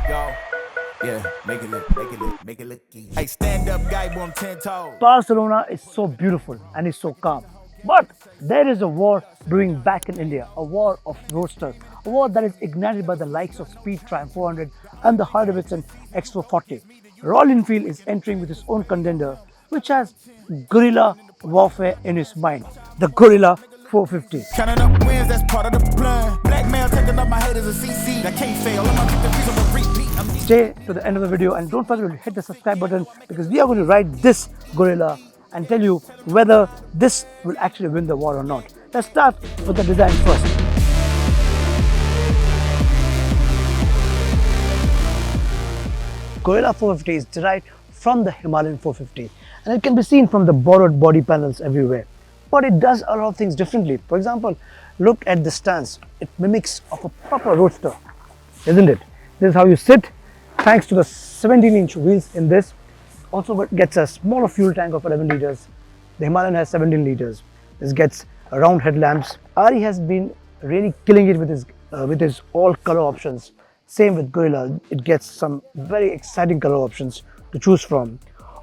Go. Yeah, make it look easy. Hey, stand up guy, boy, I'm 10 toes. Barcelona is so beautiful and is so calm. But there is a war brewing back in India, a war of roadsters, a war that is ignited by the likes of Speed Triumph 400 and the Harley-Davidson X440. Royal Enfield is entering with his own contender, which has guerrilla warfare in his mind, the Guerrilla 450. Counting up wins, that's part of the plan. Blackmail taking up my head as a CC. That can't fail. I'm gonna keep the repeat. Stay to the end of the video and don't forget to hit the subscribe button because we are going to ride this Guerrilla and tell you whether this will actually win the war or not. Let's start with the design first. Guerrilla 450 is derived from the Himalayan 450 and it can be seen from the borrowed body panels everywhere. But it does a lot of things differently. For example, look at the stance. It mimics of a proper roadster, isn't it? This is how you sit. Thanks to the 17-inch wheels in this, also gets a smaller fuel tank of 11 liters. The Himalayan has 17 liters. This gets round headlamps. Ari has been really killing it with his all color options. Same with Guerrilla. It gets some very exciting color options to choose from.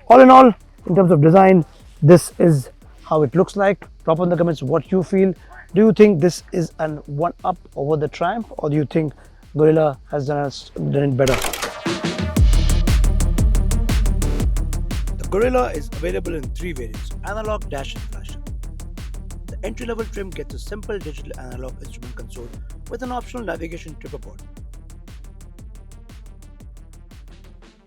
All in all, in terms of design, this is how it looks like. Drop in the comments what you feel. Do you think this is an one-up over the Triumph, or do you think Guerrilla has done it better? The Guerrilla is available in three variants: analog, dash and flash. The entry-level trim gets a simple digital analog instrument console with an optional navigation tripper board.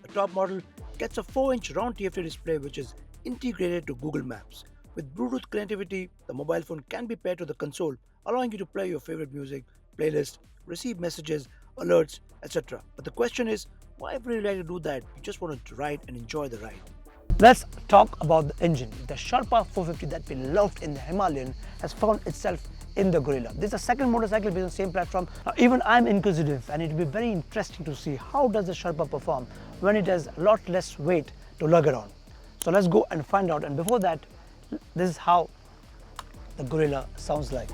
The top model gets a 4-inch round TFT display which is integrated to Google Maps. With Bluetooth connectivity, the mobile phone can be paired to the console, allowing you to play your favorite music, playlist, receive messages, alerts, etc. But the question is, why would you like to do that? You just want to ride and enjoy the ride. Let's talk about the engine. The Sherpa 450 that we loved in the Himalayan has found itself in the Guerrilla. This is the second motorcycle based on the same platform. Even I'm inquisitive and it will be very interesting to see how does the Sherpa perform when it has a lot less weight to lug around. So let's go and find out, and before that, this is how the Guerrilla sounds like.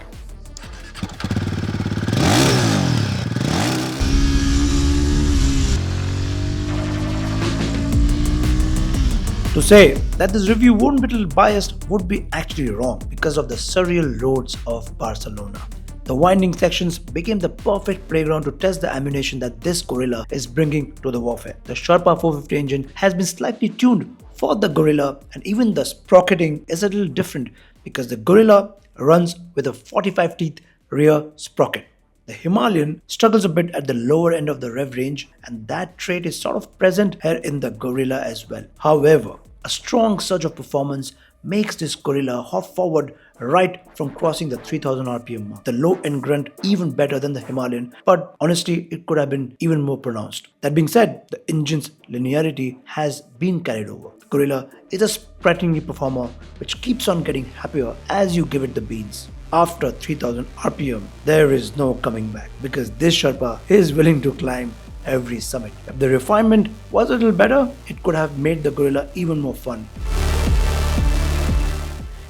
To say that this review won't be a little biased would be actually wrong because of the surreal roads of Barcelona. The winding sections became the perfect playground to test the ammunition that this Guerrilla is bringing to the warfare. The Sherpa 450 engine has been slightly tuned for the Guerrilla, and even the sprocketing is a little different because the Guerrilla runs with a 45 teeth rear sprocket. The Himalayan struggles a bit at the lower end of the rev range, and that trait is sort of present here in the Guerrilla as well. However, a strong surge of performance makes this Guerrilla hop forward right from crossing the 3000 RPM mark. The low end grunt even better than the Himalayan, but honestly it could have been even more pronounced. That being said, the engine's linearity has been carried over. The Guerrilla is a sprattingly performer which keeps on getting happier as you give it the beans. After 3000 RPM, there is no coming back because this Sherpa is willing to climb every summit. If the refinement was a little better, it could have made the Guerrilla even more fun.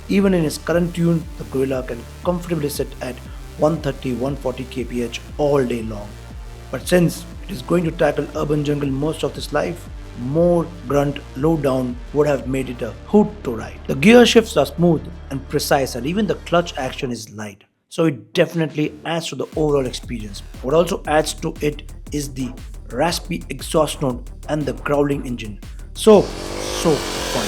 Even in its current tune, the Guerrilla can comfortably sit at 130-140 kph all day long. But since it is going to tackle urban jungle most of its life, more grunt low down would have made it a hoot to ride. The gear shifts are smooth and precise, and even the clutch action is light. So it definitely adds to the overall experience. What also adds to it is the raspy exhaust note and the growling engine. So fun.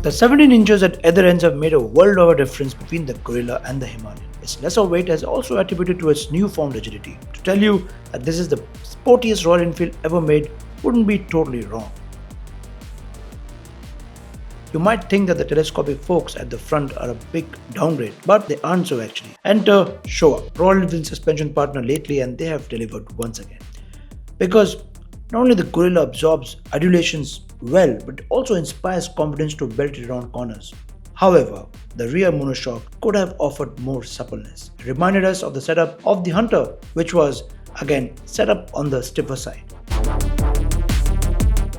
The 17 inches at either ends have made a world of a difference between the Guerrilla and the Himalayan. Its lesser weight has also attributed to its newfound rigidity. To tell you that this is the sportiest Royal Enfield ever made wouldn't be totally wrong. You might think that the telescopic forks at the front are a big downgrade, but they aren't so actually. Enter Showa, Royal Enfield suspension partner lately, and they have delivered once again. Because not only the Guerrilla absorbs adulations well, but also inspires confidence to belt it around corners. However, the rear monoshock could have offered more suppleness. It reminded us of the setup of the Hunter, which was again set up on the stiffer side.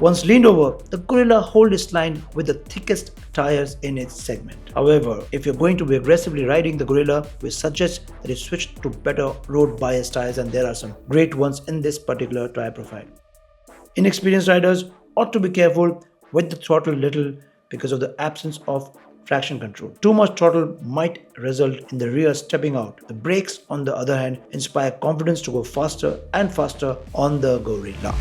Once leaned over, the Guerrilla held its line with the thickest tires in its segment. However, if you're going to be aggressively riding the Guerrilla, we suggest that you switch to better road bias tires, and there are some great ones in this particular tire profile. Inexperienced riders ought to be careful with the throttle little because of the absence of traction control. Too much throttle might result in the rear stepping out. The brakes, on the other hand, inspire confidence to go faster and faster on the Guerrilla.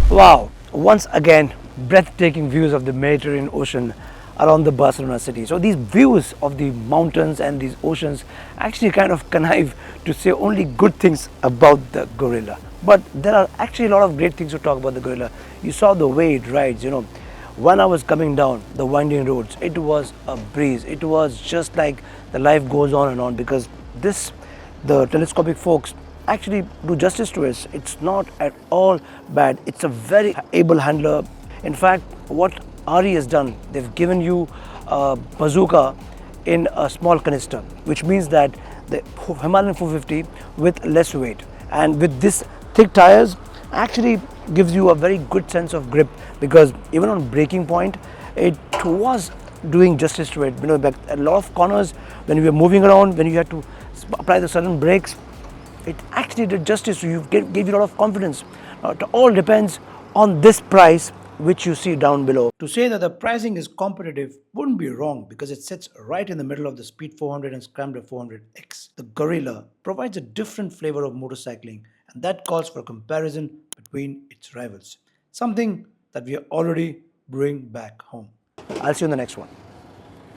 Wow, once again, breathtaking views of the Mediterranean Ocean around the Barcelona city. So these views of the mountains and these oceans actually kind of connive to say only good things about the Guerrilla. But there are actually a lot of great things to talk about the Guerrilla. You saw the way it rides, When I was coming down the winding roads, it was a breeze. It was just like the life goes on and on, because the telescopic folks actually do justice to it. It's not at all bad. It's a very able handler. In fact, what RE has done, they've given you a bazooka in a small canister, which means that the Himalayan 450 with less weight and with this thick tires actually gives you a very good sense of grip, because even on braking point, it was doing justice to it. Back a lot of corners when you were moving around, when you had to apply the sudden brakes, it actually did justice to you, gave you a lot of confidence. Now, it all depends on this price which you see down below. To say that the pricing is competitive wouldn't be wrong, because it sits right in the middle of the Speed 400 and Scrambler 400X. The Guerrilla provides a different flavor of motorcycling, and that calls for a comparison between its rivals. Something that we already bring back home. I'll see you in the next one.